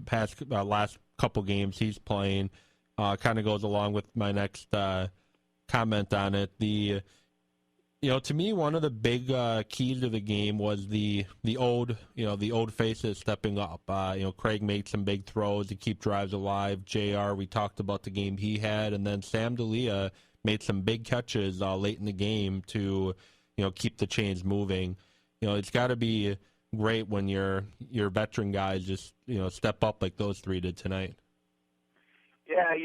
past last couple games he's playing. Kind of goes along with my next comment on it. To me, one of the big keys of the game was the old faces stepping up. Craig made some big throws to keep drives alive. JR, we talked about the game he had, and then Sam D'Elia made some big catches late in the game to keep the chains moving. It's got to be great when your veteran guys just step up like those three did tonight. Yeah,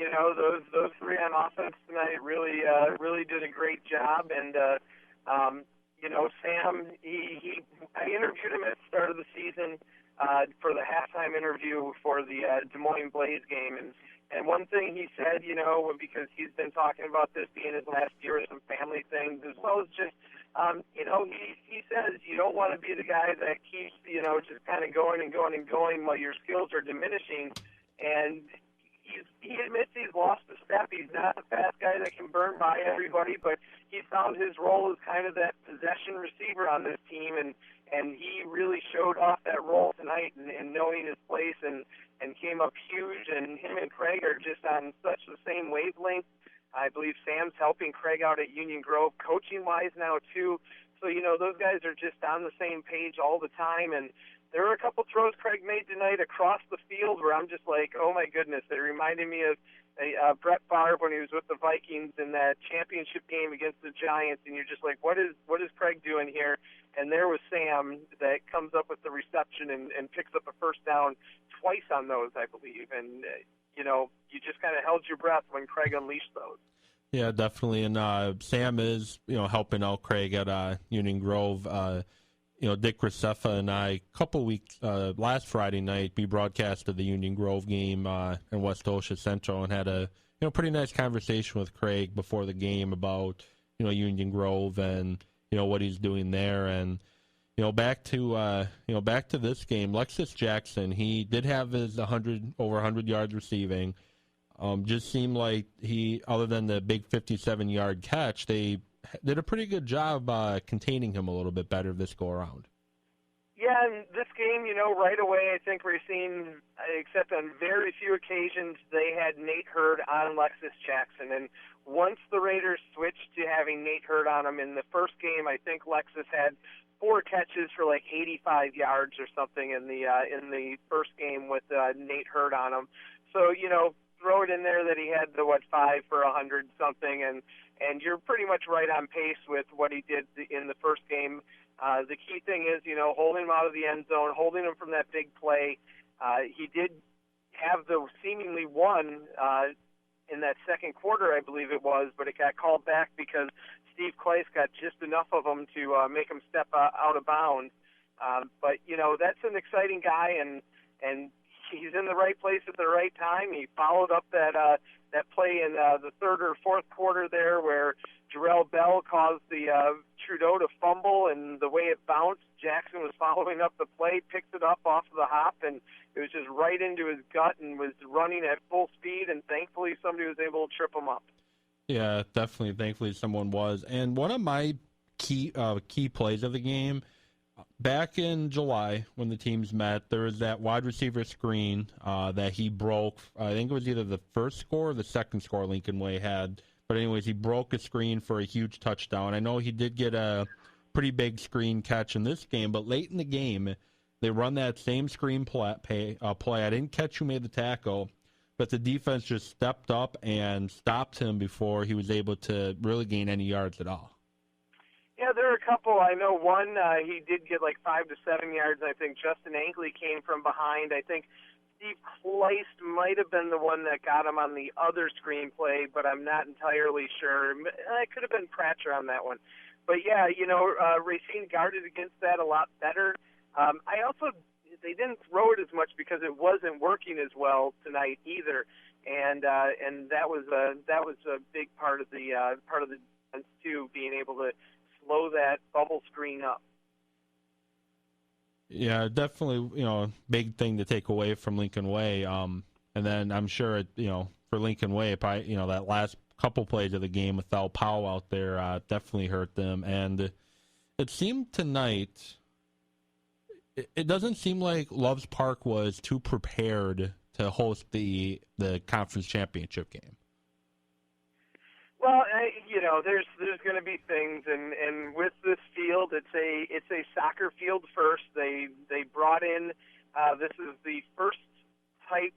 those three on offense tonight really did a great job, and Sam, I interviewed him at the start of the season for the halftime interview for the Des Moines Blaze game, and one thing he said, because he's been talking about this being his last year with some family things, as well as just, he says you don't want to be the guy that keeps, just kind of going and going and going while your skills are diminishing, and he admits he's lost a step. He's not the fast guy that can burn by everybody, but he found his role as kind of that possession receiver on this team, and he really showed off that role tonight and knowing his place and came up huge. And him and Craig are just on such the same wavelength. I believe Sam's helping Craig out at Union Grove coaching-wise now, too. So, those guys are just on the same page all the time, and there were a couple throws Craig made tonight across the field where I'm just like, oh, my goodness. They reminded me of Brett Favre when he was with the Vikings in that championship game against the Giants, and you're just like, what is Craig doing here? And there was Sam that comes up with the reception and picks up a first down twice on those, I believe. And, you just kind of held your breath when Craig unleashed those. Yeah, definitely. And Sam is, helping out Craig at Union Grove. Dick Graceffa and I, a couple weeks, last Friday night, we broadcasted the Union Grove game in West Osha Central and had a pretty nice conversation with Craig before the game about Union Grove and what he's doing there. And back to this game, Lexus Jackson, he did have his over 100 yards receiving. Just seemed like he, other than the big 57-yard catch, they did a pretty good job containing him a little bit better this go-around. Yeah, and this game, right away, I think we're seeing, except on very few occasions, they had Nate Hurd on Lexus Jackson. And once the Raiders switched to having Nate Hurd on him in the first game, I think Lexus had 4 catches for like 85 yards or something in the first game with Nate Hurd on him. So, throw it in there that he had the 5 for 100 something, and you're pretty much right on pace with what he did in the first game. The key thing is, holding him out of the end zone, holding him from that big play. He did have the seemingly one in that second quarter, I believe it was, but it got called back because Steve Kleiss got just enough of him to make him step out of bounds. But, that's an exciting guy, and he's in the right place at the right time. He followed up that play in the third or fourth quarter there where Jarrell Bell caused the Trudeau to fumble, and the way it bounced, Jackson was following up the play, picked it up off of the hop, and it was just right into his gut and was running at full speed, and thankfully somebody was able to trip him up. Yeah, definitely. Thankfully someone was. And one of my key plays of the game, back in July when the teams met, there was that wide receiver screen that he broke. I think it was either the first score or the second score Lincoln Way had. But anyways, he broke a screen for a huge touchdown. I know he did get a pretty big screen catch in this game, but late in the game, they run that same screen play. I didn't catch who made the tackle, but the defense just stepped up and stopped him before he was able to really gain any yards at all. Yeah, there are a couple. I know one, he did get like 5 to 7 yards. I think Justin Angley came from behind. I think Steve Kleiss might have been the one that got him on the other screenplay, but I'm not entirely sure. It could have been Pratcher on that one. But, yeah, Racine guarded against that a lot better. They didn't throw it as much because it wasn't working as well tonight either, and that was a big part of the defense too, being able to slow that bubble screen up. Yeah, definitely, big thing to take away from Lincoln Way. And then I'm sure, for Lincoln Way, probably, that last couple plays of the game without Powell out there definitely hurt them. And it seemed tonight, it doesn't seem like Loves Park was too prepared to host the conference championship game. Well, there's going to be things, and with this field, it's a soccer field first. They brought in this is the first type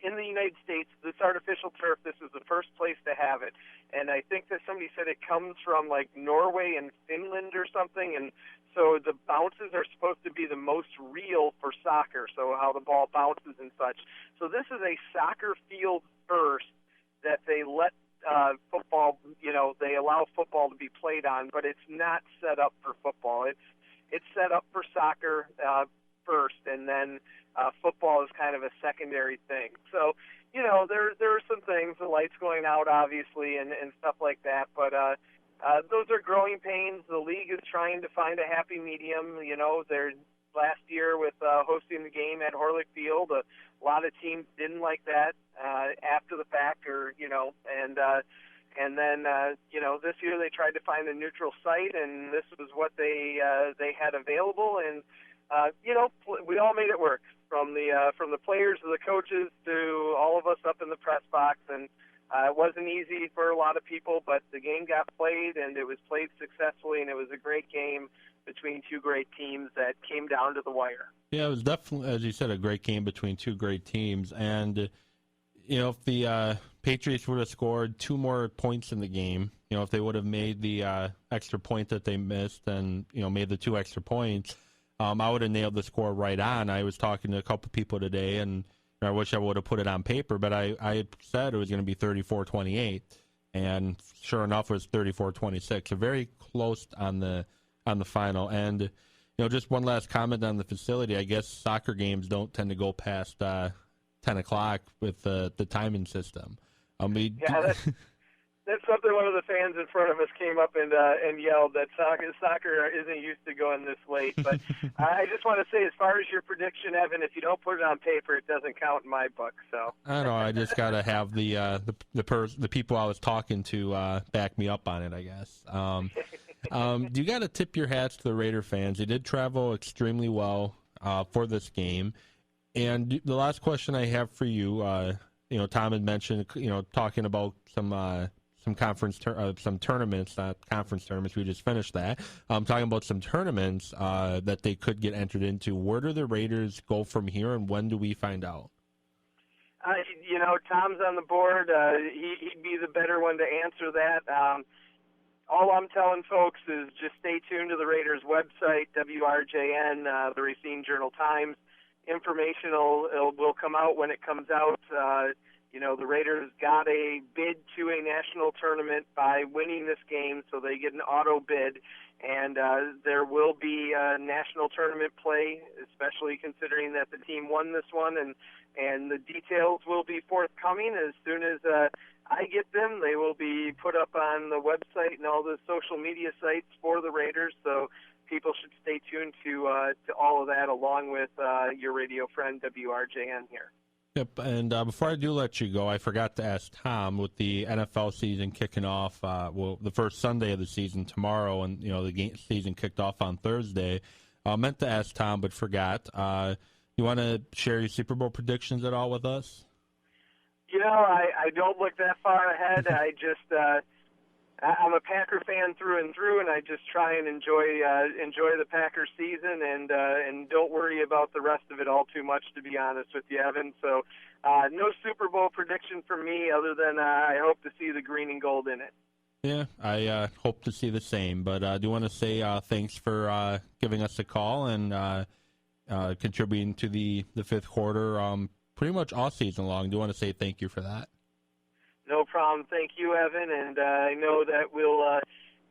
in the United States. This artificial turf. This is the first place to have it, and I think that somebody said it comes from like Norway and Finland or something, and so the bounces are supposed to be the most real for soccer. So how the ball bounces and such. So this is a soccer field first that they let football, they allow football to be played on, but it's not set up for football. It's set up for soccer first, and then football is kind of a secondary thing. So, there are some things, the lights going out, obviously, and stuff like that, but those are growing pains. The league is trying to find a happy medium. They're last year with hosting the game at Horlick Field, a lot of teams didn't like that after the fact, and then this year they tried to find a neutral site, and this was what they had available, and we all made it work, from the players to the coaches to all of us up in the press box, and it wasn't easy for a lot of people, but the game got played, and it was played successfully, and it was a great game between two great teams that came down to the wire. Yeah, it was definitely, as you said, a great game between two great teams. And, if the Patriots would have scored 2 more points in the game, if they would have made the extra point that they missed and, made the 2 extra points, I would have nailed the score right on. I was talking to a couple people today, and I wish I would have put it on paper, but I had said it was going to be 34-28. And sure enough, it was 34-26. So very close on the final. And just one last comment on the facility. I guess soccer games don't tend to go past 10 o'clock with the timing system. That's something one of the fans in front of us came up and yelled, that soccer isn't used to going this late. But I just want to say, as far as your prediction, Evan, if you don't put it on paper, it doesn't count in my book. So I know. I just got to have the people I was talking to back me up on it, I guess. You got to tip your hats to the Raider fans. They did travel extremely well for this game. And the last question I have for you, Tom had mentioned, talking about some conference, some tournaments, not conference tournaments. We just finished that. Talking about some tournaments that they could get entered into. Where do the Raiders go from here, and when do we find out? Tom's on the board. He'd be the better one to answer that. All I'm telling folks is just stay tuned to the Raiders website, WRJN, the Racine Journal-Times. Information will come out when it comes out. The Raiders got a bid to a national tournament by winning this game, so they get an auto bid, and there will be national tournament play, especially considering that the team won this one, and the details will be forthcoming. As soon as I get them, they will be put up on the website and all the social media sites for the Raiders, so people should stay tuned to all of that, along with your radio friend WRJN here. Yep, and before I do let you go, I forgot to ask Tom, with the NFL season kicking off, the first Sunday of the season tomorrow, and the season kicked off on Thursday. Meant to ask Tom, but forgot. You want to share your Super Bowl predictions at all with us? I don't look that far ahead. I just I'm a Packer fan through and through, and I just try and enjoy the Packers season, and don't worry about the rest of it all too much, to be honest with you, Evan. So no Super Bowl prediction for me, other than I hope to see the green and gold in it. Yeah, I hope to see the same. But I do want to say thanks for giving us a call and contributing to the fifth quarter pretty much all season long. I do want to say thank you for that. No problem. Thank you, Evan, and I know that we'll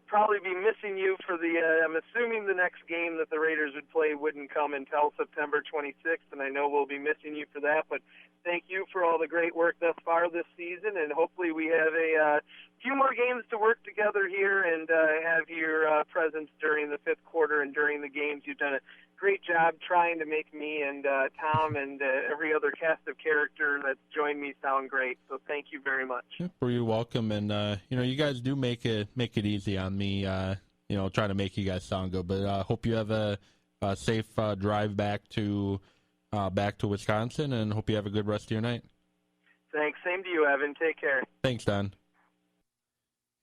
probably be missing you for I'm assuming the next game that the Raiders would play wouldn't come until September 26th, and I know we'll be missing you for that, but thank you for all the great work thus far this season, and hopefully we have a few more games to work together here and have your presence during the fifth quarter and during the games. You've done a great job trying to make me and Tom and every other cast of character that's joined me sound great. So thank you very much. Well, you're welcome. And you guys do make it easy on me. Trying to make you guys sound good. But I hope you have a safe drive back to Wisconsin, and hope you have a good rest of your night. Thanks. Same to you, Evan. Take care. Thanks, Don.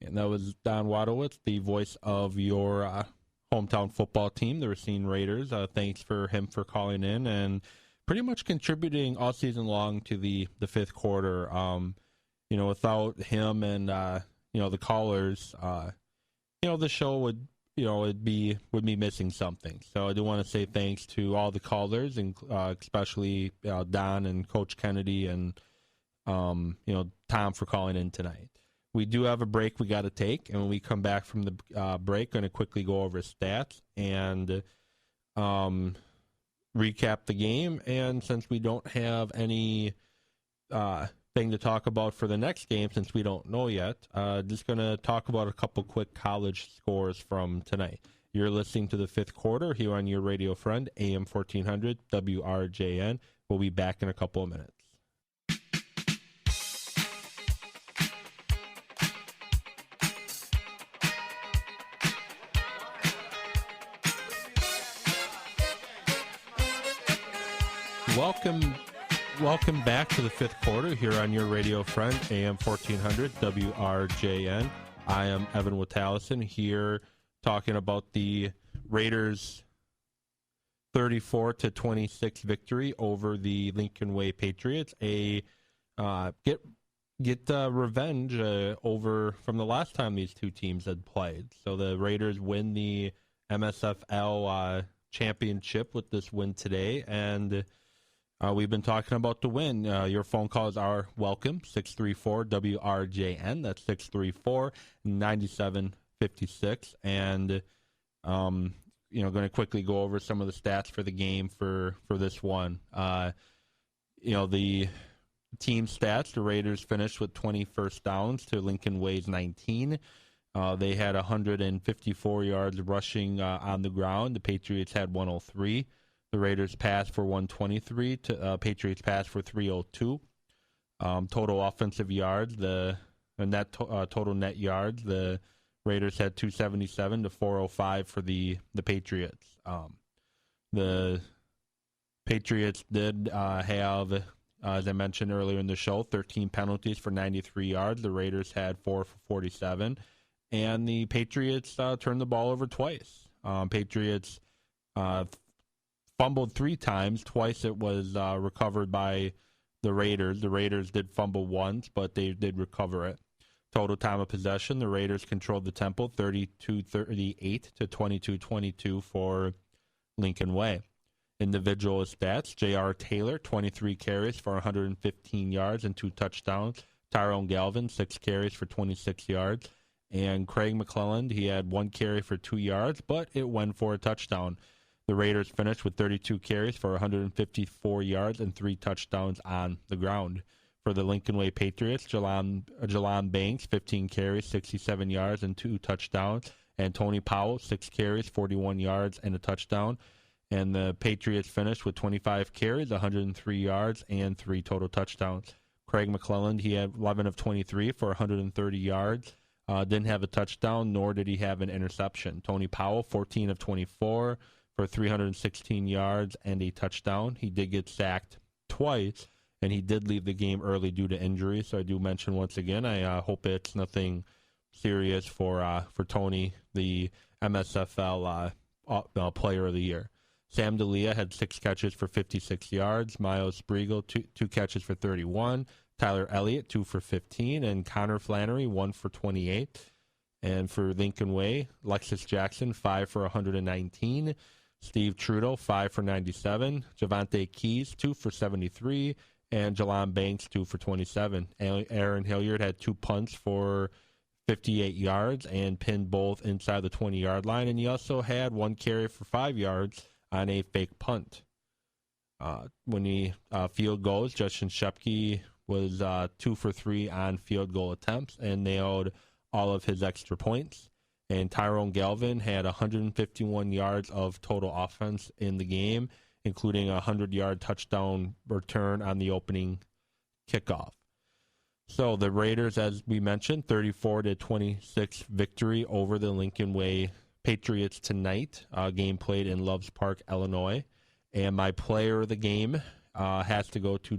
And that was Don Wadowitz, the voice of your hometown football team, the Racine Raiders. Thanks for him for calling in and pretty much contributing all season long to the fifth quarter. Without him and the callers, the show would be missing something. So I do want to say thanks to all the callers, and especially Don and Coach Kennedy and Tom for calling in tonight. We do have a break we got to take, and when we come back from the break, going to quickly go over stats and recap the game. And since we don't have any thing to talk about for the next game, since we don't know yet, just going to talk about a couple quick college scores from tonight. You're listening to the fifth quarter here on your radio friend, AM 1400 WRJN. We'll be back in a couple of minutes. Welcome back to the fifth quarter here on your radio friend, AM 1400 WRJN. I am Evan Witalison here talking about the Raiders' 34-26 victory over the Lincoln Way Patriots. Get revenge over from the last time these two teams had played. So the Raiders win the MSFL championship with this win today, and we've been talking about the win. Your phone calls are welcome, 634-WRJN. That's 634-9756. And, going to quickly go over some of the stats for the game for this one. The team stats, the Raiders finished with 20 first downs to Lincoln Way's 19. They had 154 yards rushing on the ground. The Patriots had 103. The Raiders passed for 123. Patriots passed for 302. Total offensive yards, total net yards, the Raiders had 277 to 405 for the Patriots. The Patriots did have, as I mentioned earlier in the show, 13 penalties for 93 yards. The Raiders had 4 for 47. And the Patriots turned the ball over twice. Patriots fumbled 3 times. Twice it was recovered by the Raiders. The Raiders did fumble once, but they did recover it. Total time of possession, the Raiders controlled the tempo 32-38 to 22-22 for Lincoln Way. Individual stats, J.R. Taylor, 23 carries for 115 yards and 2 touchdowns. Tyrone Galvin, 6 carries for 26 yards. And Craig McClelland, he had 1 carry for 2 yards, but it went for a touchdown. The Raiders finished with 32 carries for 154 yards and 3 touchdowns on the ground. For the Lincoln Way Patriots, Jelon Banks, 15 carries, 67 yards, and 2 touchdowns. And Tony Powell, 6 carries, 41 yards, and a touchdown. And the Patriots finished with 25 carries, 103 yards, and 3 total touchdowns. Craig McClelland, he had 11 of 23 for 130 yards. Didn't have a touchdown, nor did he have an interception. Tony Powell, 14 of 24 for 316 yards and a touchdown. He did get sacked twice, and he did leave the game early due to injury. So I do mention once again, I hope it's nothing serious for Tony, the MSFL Player of the Year. Sam D'Elia had 6 catches for 56 yards. Miles Spreaker, 2 catches for 31. Tyler Elliott, 2 for 15. And Connor Flannery, 1 for 28. And for Lincoln Way, Lexus Jackson, 5 for 119. Steve Trudeau, 5 for 97. Javante Keys, 2 for 73. And Jelon Banks, 2 for 27. Aaron Hilliard had 2 punts for 58 yards and pinned both inside the 20-yard line. And he also had 1 carry for 5 yards on a fake punt. When he field goals, Justin Shepke was 2 for 3 on field goal attempts and nailed all of his extra points. And Tyrone Galvin had 151 yards of total offense in the game, including a 100-yard touchdown return on the opening kickoff. So the Raiders, as we mentioned, 34-26 victory over the Lincoln Way Patriots tonight, game played in Loves Park, Illinois. And my player of the game has to go to